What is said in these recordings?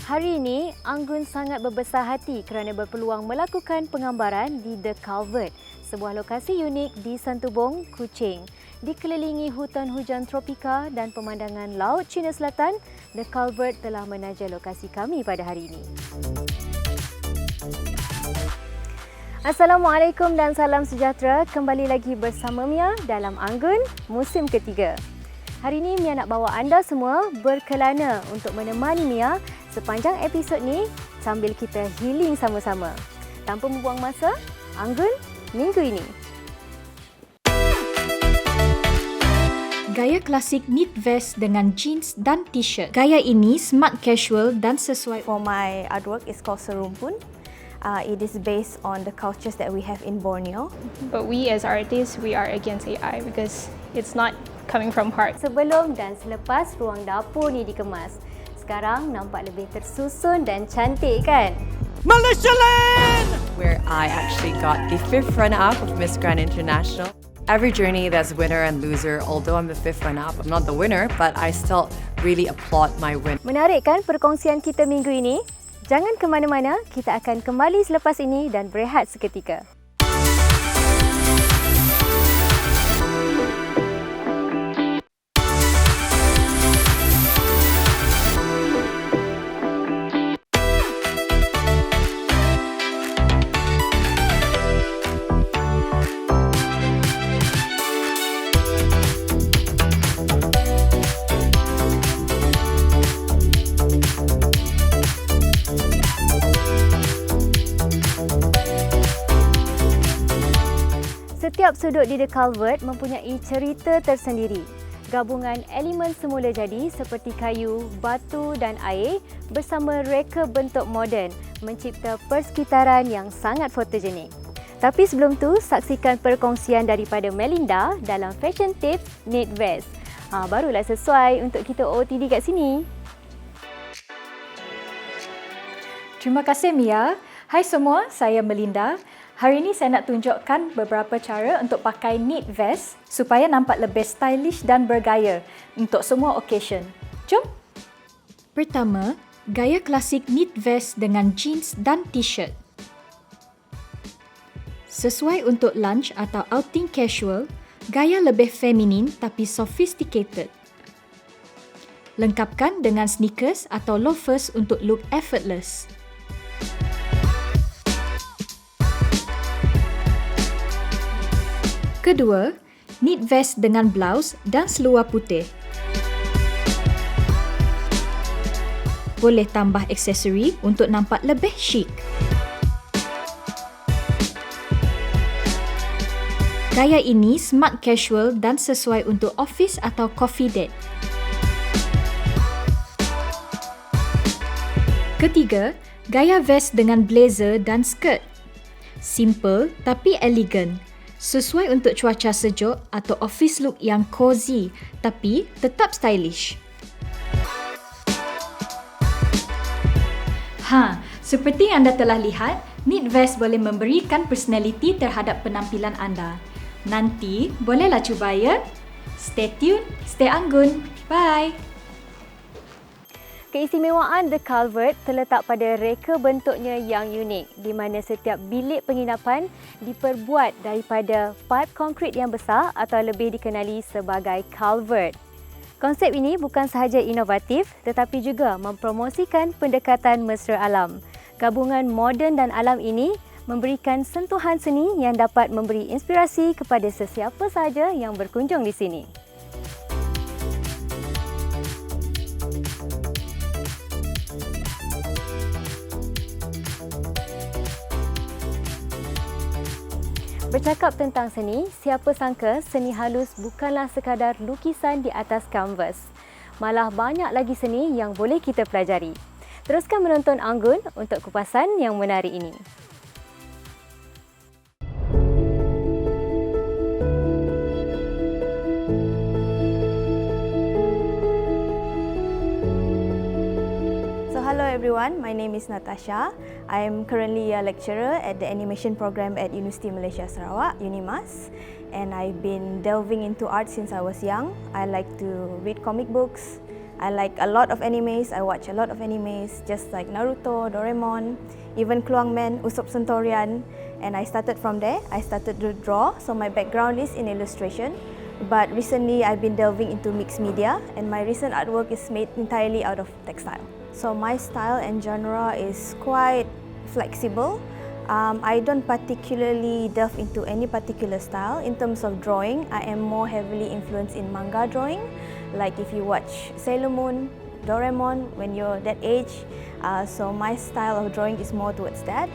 Hari ini, Anggun sangat berbesar hati kerana berpeluang melakukan penggambaran di The Culvert, sebuah lokasi unik di Santubong, Kuching. Dikelilingi hutan hujan tropika dan pemandangan Laut Cina Selatan, The Culvert telah menaja lokasi kami pada hari ini. Assalamualaikum dan salam sejahtera. Kembali lagi bersama Mya dalam Anggun Musim ke-3. Hari ini Mya nak bawa anda semua berkelana untuk menemani Mya sepanjang episod ni sambil kita healing sama-sama. Tanpa membuang masa, Anggun minggu ini. Gaya klasik knit vest dengan jeans dan t-shirt. Gaya ini smart casual dan sesuai. For my artwork, it's called Serumpun. It is based on the cultures that we have in Borneo. But we as artists, we are against AI because it's not coming from heart. Sebelum dan selepas ruang dapur ni dikemas, sekarang nampak lebih tersusun dan cantik kan? Malaysia Land! Where I actually got the 5th runner-up of Miss Grand International. Every journey there's winner and loser. Although I'm the 5th runner-up, I'm not the winner, but I still really applaud my win. Menarik kan perkongsian kita minggu ini? Jangan ke mana-mana, kita akan kembali selepas ini dan berehat seketika. Setiap sudut di The Culvert mempunyai cerita tersendiri. Gabungan elemen semula jadi seperti kayu, batu dan air bersama reka bentuk moden mencipta persekitaran yang sangat fotogenik. Tapi sebelum tu, saksikan perkongsian daripada Melinda dalam Fashion Tips Knit Vest. Barulah sesuai untuk kita OOTD kat sini. Terima kasih Mya. Hai semua, saya Melinda. Hari ini saya nak tunjukkan beberapa cara untuk pakai knit vest supaya nampak lebih stylish dan bergaya untuk semua occasion. Jom! Pertama, gaya klasik knit vest dengan jeans dan t-shirt. Sesuai untuk lunch atau outing casual, gaya lebih feminin tapi sophisticated. Lengkapkan dengan sneakers atau loafers untuk look effortless. Kedua, knit vest dengan blouse dan seluar putih. Boleh tambah aksesori untuk nampak lebih chic. Gaya ini smart casual dan sesuai untuk office atau coffee date. Ketiga, gaya vest dengan blazer dan skirt. Simple tapi elegan. Sesuai untuk cuaca sejuk atau office look yang cozy tapi tetap stylish. Seperti anda telah lihat, knit vest boleh memberikan personality terhadap penampilan anda. Nanti bolehlah cuba ya. Stay tune, stay Anggun. Bye. Keistimewaan The Culvert terletak pada reka bentuknya yang unik di mana setiap bilik penginapan diperbuat daripada pipe konkrit yang besar atau lebih dikenali sebagai culvert. Konsep ini bukan sahaja inovatif tetapi juga mempromosikan pendekatan mesra alam. Gabungan moden dan alam ini memberikan sentuhan seni yang dapat memberi inspirasi kepada sesiapa sahaja yang berkunjung di sini. Bercakap tentang seni, siapa sangka seni halus bukanlah sekadar lukisan di atas kanvas. Malah banyak lagi seni yang boleh kita pelajari. Teruskan menonton Anggun untuk kupasan yang menarik ini. Hello everyone, my name is Natasha. I am currently a lecturer at the animation program at University Malaysia Sarawak, UNIMAS. And I've been delving into art since I was young. I like to read comic books, I like a lot of animes, I watch a lot of animes, just like Naruto, Doraemon, even Kluang Men, Usop Sentorian, and I started from there. I started to draw, so my background is in illustration, but recently I've been delving into mixed media, and my recent artwork is made entirely out of textile. So my style and genre is quite flexible. I don't particularly delve into any particular style. In terms of drawing, I am more heavily influenced in manga drawing. Like if you watch Sailor Moon, Doraemon, when you're that age, so my style of drawing is more towards that.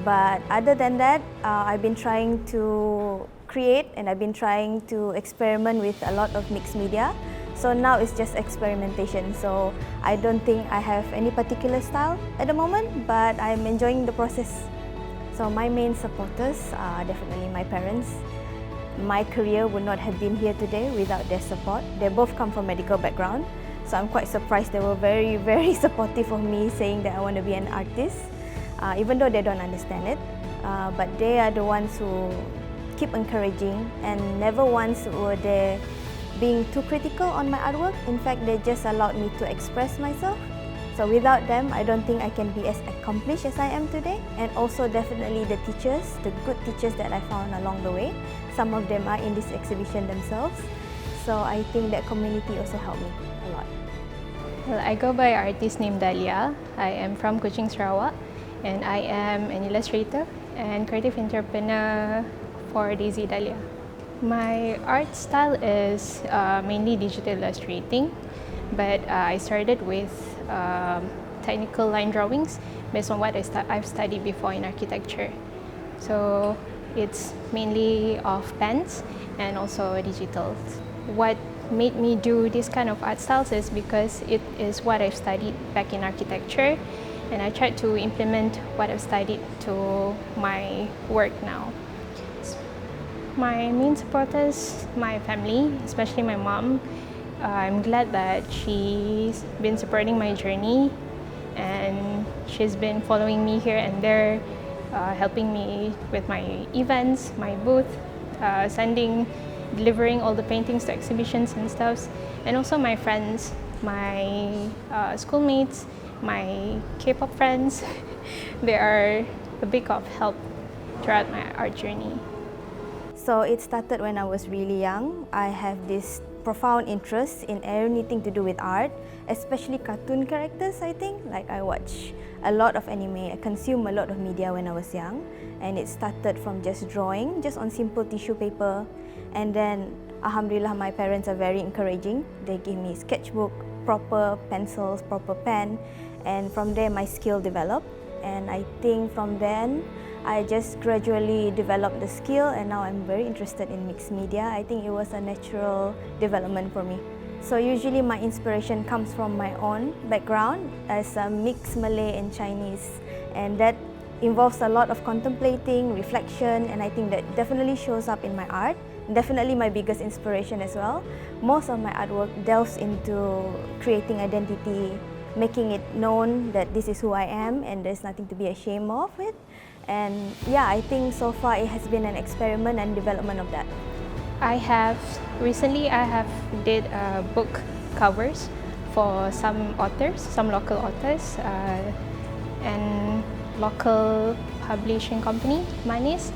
But other than that, I've been trying to create and I've been trying to experiment with a lot of mixed media. So now it's just experimentation. So I don't think I have any particular style at the moment, but I'm enjoying the process. So my main supporters are definitely my parents. My career would not have been here today without their support. They both come from medical background, so I'm quite surprised. They were very, very supportive of me saying that I want to be an artist, even though they don't understand it. But they are the ones who keep encouraging, and never once were they being too critical on my artwork. In fact, they just allowed me to express myself. So without them, I don't think I can be as accomplished as I am today. And also definitely the teachers, the good teachers that I found along the way. Some of them are in this exhibition themselves. So I think that community also helped me a lot. Well, I go by artist named Dalia. I am from Kuching, Sarawak, and I am an illustrator and creative entrepreneur for Daisy Dalia. My art style is mainly digital illustrating, but I started with technical line drawings based on what I've studied before in architecture. So it's mainly of pens and also digital. What made me do this kind of art styles is because it is what I've studied back in architecture, and I tried to implement what I've studied to my work now. My main supporters, my family, especially my mom. I'm glad that she's been supporting my journey, and she's been following me here and there, helping me with my events, my booth, delivering all the paintings to exhibitions and stuff, and also my friends, my schoolmates, my K-pop friends. They are a big of help throughout my art journey. So it started when I was really young. I have this profound interest in anything to do with art, especially cartoon characters, I think. Like I watch a lot of anime, I consume a lot of media when I was young, and it started from just drawing, just on simple tissue paper. And then, alhamdulillah, my parents are very encouraging. They give me sketchbook, proper pencils, proper pen, and from there my skill developed. And I think from then, I just gradually developed the skill, and now I'm very interested in mixed media. I think it was a natural development for me. So usually my inspiration comes from my own background as a mixed Malay and Chinese, and that involves a lot of contemplating, reflection, and I think that definitely shows up in my art. Definitely my biggest inspiration as well. Most of my artwork delves into creating identity, making it known that this is who I am and there's nothing to be ashamed of it. And yeah, I think so far it has been an experiment and development of that. Recently I have did book covers for some authors, some local authors, and local publishing company, Manis.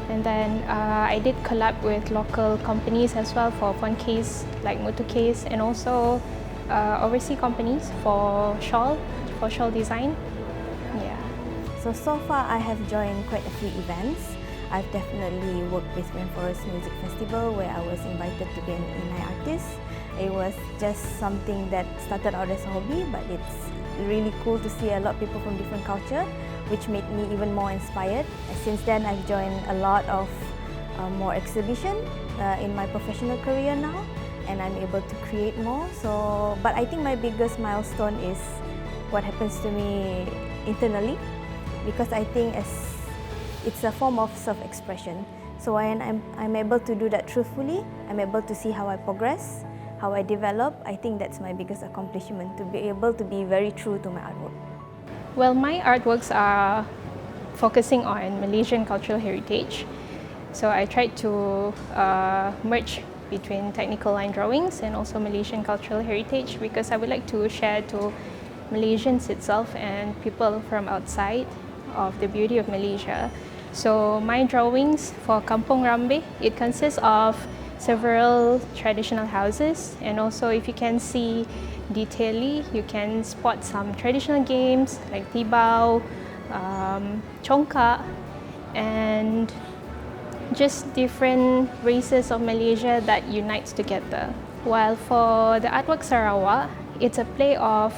And then I did collab with local companies as well for phone case, like motor case, and also overseas companies for shawl design. Yeah. So far I have joined quite a few events. I've definitely worked with Rainforest Music Festival where I was invited to be an in-eye artist. It was just something that started out as a hobby, but it's really cool to see a lot of people from different culture, which made me even more inspired. And since then, I've joined a lot of more exhibition in my professional career now, and I'm able to create more. But I think my biggest milestone is what happens to me internally, because I think it's a form of self-expression. So when I'm able to do that truthfully, I'm able to see how I progress, how I develop. I think that's my biggest accomplishment, to be able to be very true to my artwork. Well, my artworks are focusing on Malaysian cultural heritage. So I tried to merge between technical line drawings and also Malaysian cultural heritage, because I would like to share to Malaysians itself and people from outside of the beauty of Malaysia. So my drawings for Kampung Rambe, it consists of several traditional houses, and also if you can see detailedly, you can spot some traditional games like tibau, congkak, and just different races of Malaysia that unites together. While for the artwork Sarawak, it's a play of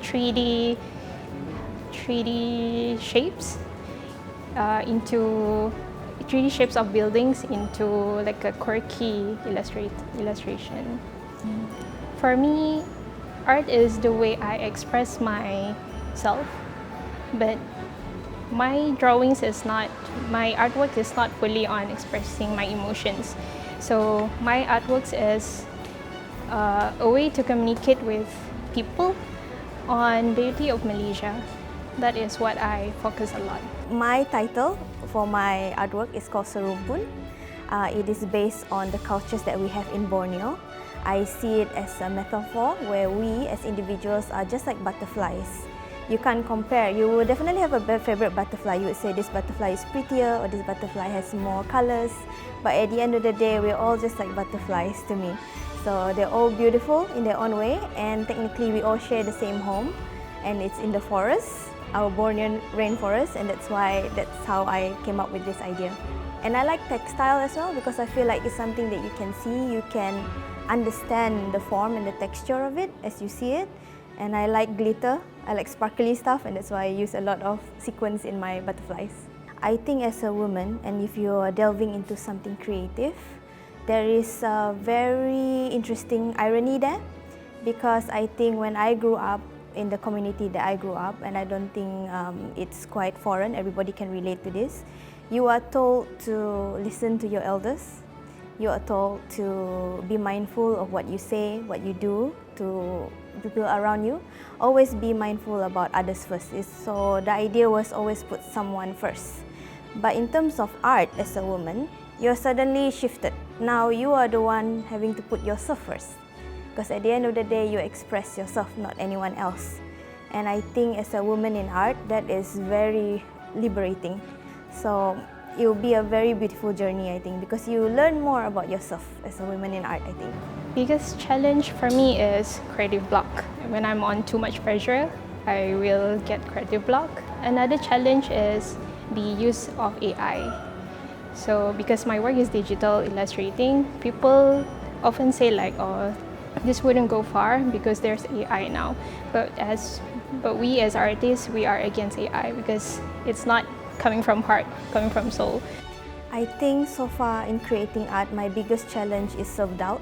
3D shapes into 3D shapes of buildings into like a quirky illustration. For me, art is the way I express myself, but my artwork is not fully on expressing my emotions. So my artworks is a way to communicate with people on beauty of Malaysia. That is what I focus a lot. My title for my artwork is called Serumpun. It is based on the cultures that we have in Borneo. I see it as a metaphor where we as individuals are just like butterflies. You can't compare. You will definitely have a favorite butterfly. You would say this butterfly is prettier or this butterfly has more colors. But at the end of the day, we're all just like butterflies to me. So they're all beautiful in their own way, and technically we all share the same home, and it's in the forest, our Bornean rainforest, and that's how I came up with this idea. And I like textile as well because I feel like it's something that you can see, you can understand the form and the texture of it as you see it. And I like glitter, I like sparkly stuff, and that's why I use a lot of sequins in my butterflies. I think as a woman, and if you are delving into something creative, there is a very interesting irony there, because I think when I grew up in the community that I grew up, and I don't think it's quite foreign, everybody can relate to this, you are told to listen to your elders. You are told to be mindful of what you say, what you do to people around you. Always be mindful about others first. So the idea was always put someone first. But in terms of art as a woman, you're suddenly shifted. Now you are the one having to put yourself first. Because at the end of the day, you express yourself, not anyone else. And I think as a woman in art, that is very liberating. So it will be a very beautiful journey, I think, because you learn more about yourself as a woman in art, I think. Biggest challenge for me is creative block. When I'm on too much pressure, I will get creative block. Another challenge is the use of AI. So because my work is digital illustrating, people often say like, oh, this wouldn't go far because there's AI now. But we as artists, we are against AI because it's not coming from heart, coming from soul. I think so far in creating art, my biggest challenge is self-doubt.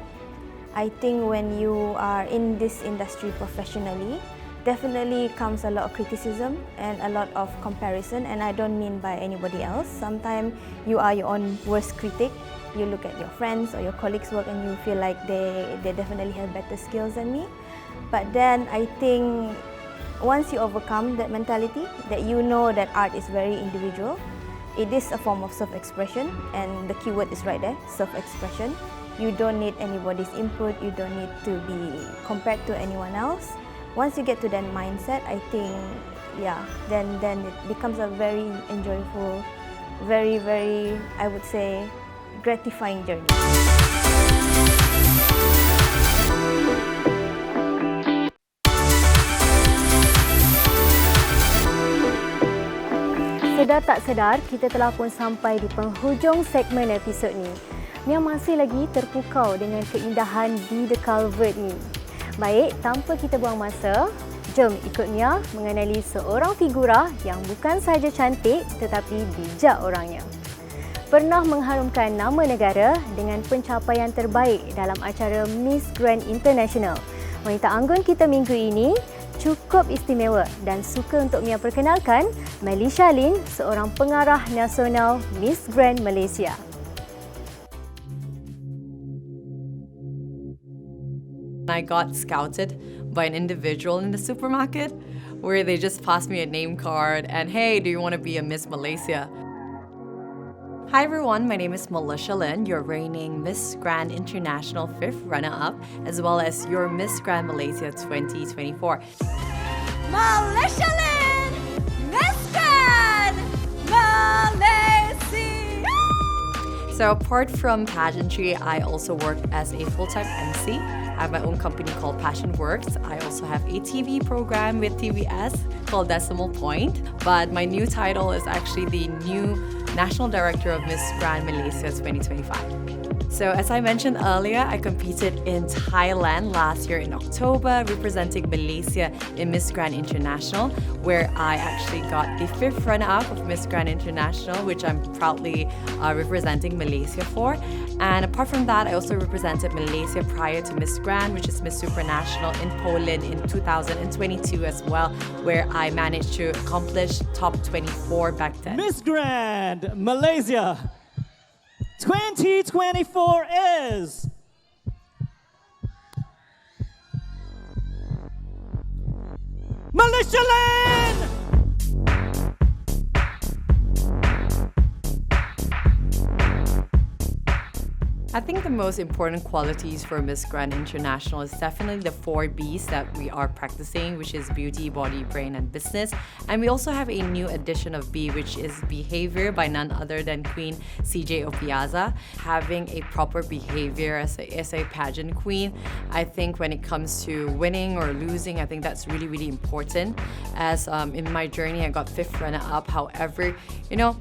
I think when you are in this industry professionally, definitely comes a lot of criticism and a lot of comparison, and I don't mean by anybody else. Sometimes you are your own worst critic. You look at your friends or your colleagues' work and you feel like they definitely have better skills than me. But then I think once you overcome that mentality, that you know that art is very individual, it is a form of self-expression, and the keyword is right there, self-expression. You don't need anybody's input, you don't need to be compared to anyone else. Once you get to that mindset, I think, yeah, then it becomes a very enjoyable, very, I would say, gratifying journey. Sedar tak sedar, kita telah pun sampai di penghujung segmen episod ni. Mya masih lagi terpukau dengan keindahan di The Culvert ni. Baik, tanpa kita buang masa, jom ikut Mya mengenali seorang figura yang bukan sahaja cantik tetapi bijak orangnya. Pernah mengharumkan nama negara dengan pencapaian terbaik dalam acara Miss Grand International. Wanita anggun kita minggu ini cukup istimewa dan suka untuk Mya perkenalkan Malaysia Lin, seorang pengarah nasional Miss Grand Malaysia. I got scouted by an individual in the supermarket where they just passed me a name card and, hey, do you want to be a Miss Malaysia? Hi everyone, my name is Natasha, your reigning Miss Grand International 5th runner-up, as well as your Miss Grand Malaysia 2024. Malaysia Miss Grand Malaysia! So apart from pageantry, I also work as a full-time MC. I have my own company called Passion Works. I also have a TV program with TVS called Decimal Point. But my new title is actually the new National Director of Miss Grand Malaysia 2025. So as I mentioned earlier, I competed in Thailand last year in October, representing Malaysia in Miss Grand International, where I actually got the 5th runner-up of Miss Grand International, which I'm proudly representing Malaysia for. And apart from that, I also represented Malaysia prior to Miss Grand, which is Miss Supranational in Poland in 2022 as well, where I managed to accomplish top 24 back then. Miss Grand Malaysia 2024 is Malaysia Land! I think the most important qualities for Miss Grand International is definitely the 4 Bs that we are practicing, which is beauty, body, brain, and business. And we also have a new addition of B, which is behavior by none other than Queen CJ Opiaza. Having a proper behavior as a pageant queen, I think when it comes to winning or losing, I think that's really, really important. As in my journey, I got 5th runner-up. However, you know,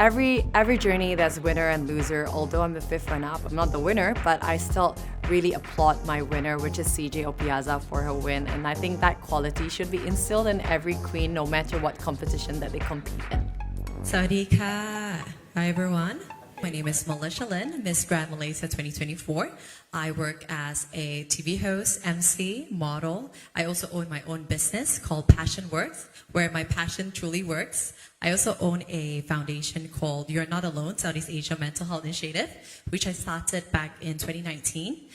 every journey there's winner and loser. Although I'm the 5th runner-up, I'm not the winner, but I still really applaud my winner, which is CJ Opiaza, for her win. And I think that quality should be instilled in every queen, no matter what competition that they compete in. Sawadika. Hi everyone. My name is Natasha, Miss Grand Malaysia 2024. I work as a TV host, MC, model. I also own my own business called Passion Works, where my passion truly works. I also own a foundation called You're Not Alone, Southeast Asia Mental Health Initiative, which I started back in 2019.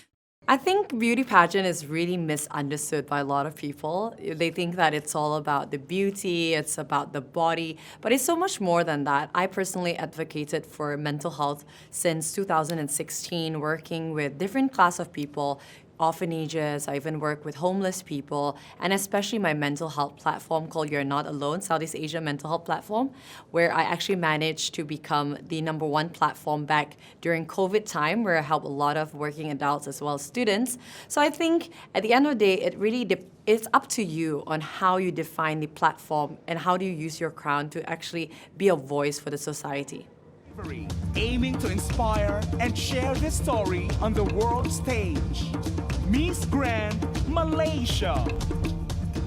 I think beauty pageant is really misunderstood by a lot of people. They think that it's all about the beauty, it's about the body, but it's so much more than that. I personally advocated for mental health since 2016, working with different class of people, orphanages. I even work with homeless people, and especially my mental health platform called You're Not Alone, Southeast Asia Mental Health Platform, where I actually managed to become the #1 platform back during COVID time, where I help a lot of working adults as well as students. So I think at the end of the day, it's up to you on how you define the platform and how do you use your crown to actually be a voice for the society. Aiming to inspire and share this story on the world stage. Miss Grand Malaysia.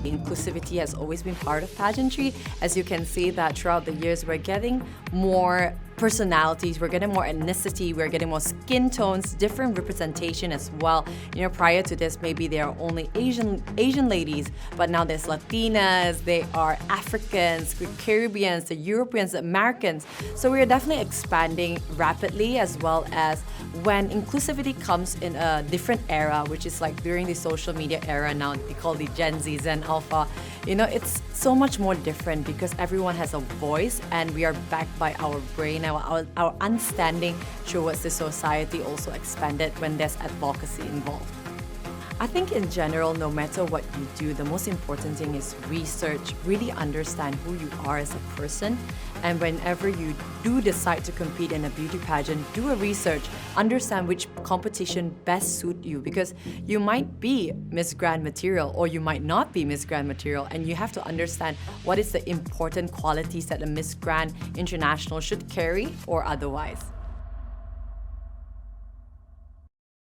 Inclusivity has always been part of pageantry. As you can see that throughout the years, we're getting more personalities, we're getting more ethnicity, we're getting more skin tones, different representation as well. You know, prior to this, maybe there are only Asian ladies, but now there's Latinas, they are Africans, the Caribbeans, the Europeans, the Americans. So we're definitely expanding rapidly, as well as when inclusivity comes in a different era, which is like during the social media era now, they call the Gen Z, Zen Alpha. You know, it's so much more different because everyone has a voice and we are backed by our brain. Our understanding towards the society also expanded when there's advocacy involved. I think in general, no matter what you do, the most important thing is research, really understand who you are as a person. And whenever you do decide to compete in a beauty pageant, do a research, understand which competition best suit you, because you might be Miss Grand material or you might not be Miss Grand material, and you have to understand what is the important qualities that a Miss Grand International should carry or otherwise.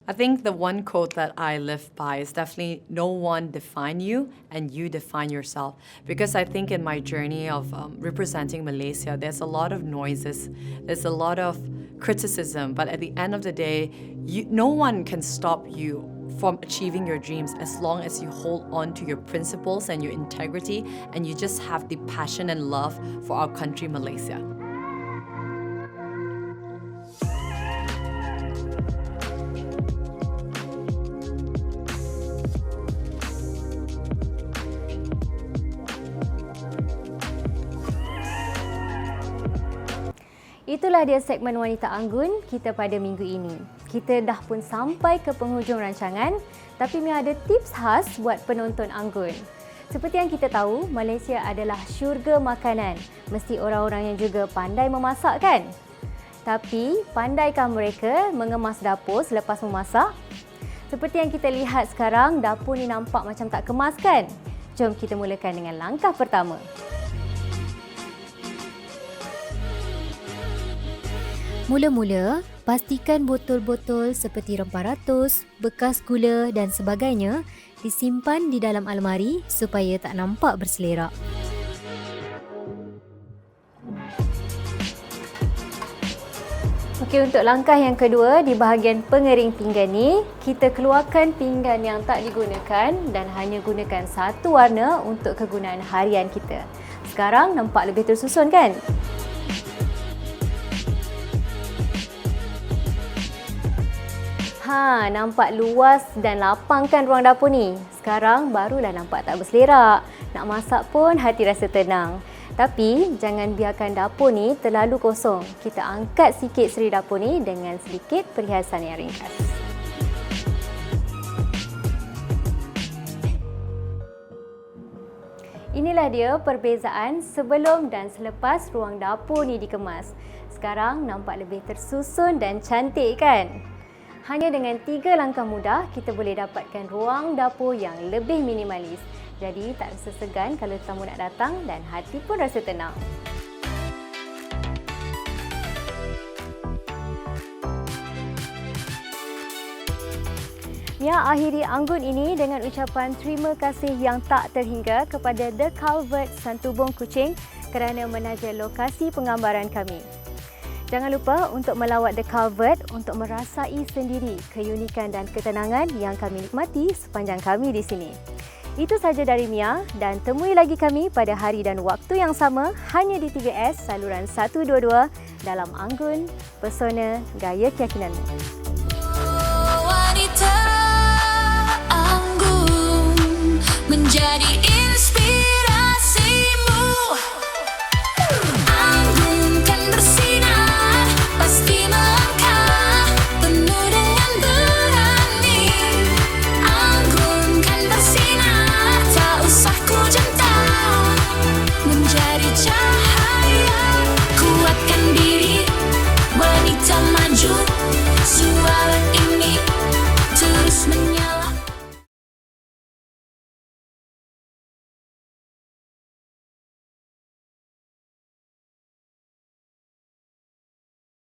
I think the one quote that I live by is definitely no one define you and you define yourself. Because I think in my journey of representing Malaysia, there's a lot of noises, there's a lot of criticism, but at the end of the day, no one can stop you from achieving your dreams as long as you hold on to your principles and your integrity, and you just have the passion and love for our country, Malaysia. Itulah dia segmen Wanita Anggun kita pada minggu ini. Kita dah pun sampai ke penghujung rancangan, tapi Mya ada tips khas buat penonton Anggun. Seperti yang kita tahu, Malaysia adalah syurga makanan. Mesti orang-orang yang juga pandai memasak kan? Tapi, pandaikah mereka mengemas dapur selepas memasak? Seperti yang kita lihat sekarang, dapur ni nampak macam tak kemas kan? Jom kita mulakan dengan langkah pertama. Mula-mula, pastikan botol-botol seperti rempah ratus, bekas gula dan sebagainya disimpan di dalam almari supaya tak nampak berselerak. Okey, untuk langkah yang kedua, di bahagian pengering pinggan ni, kita keluarkan pinggan yang tak digunakan dan hanya gunakan satu warna untuk kegunaan harian kita. Sekarang nampak lebih tersusun kan? Nampak luas dan lapang kan ruang dapur ni? Sekarang barulah nampak tak berselerak. Nak masak pun hati rasa tenang. Tapi jangan biarkan dapur ni terlalu kosong. Kita angkat sikit seri dapur ni dengan sedikit perhiasan yang ringkas. Inilah dia perbezaan sebelum dan selepas ruang dapur ni dikemas. Sekarang nampak lebih tersusun dan cantik kan? Hanya dengan 3 langkah mudah, kita boleh dapatkan ruang dapur yang lebih minimalis. Jadi tak rasa segan kalau tamu nak datang dan hati pun rasa tenang. Mya akhiri Anggun ini dengan ucapan terima kasih yang tak terhingga kepada The Culvert Santubong Kuching kerana menaja lokasi penggambaran kami. Jangan lupa untuk melawat The Culvert untuk merasai sendiri keunikan dan ketenangan yang kami nikmati sepanjang kami di sini. Itu saja dari Mya dan temui lagi kami pada hari dan waktu yang sama hanya di TVS saluran 122 dalam Anggun, Pesona Gaya Keyakinanmu.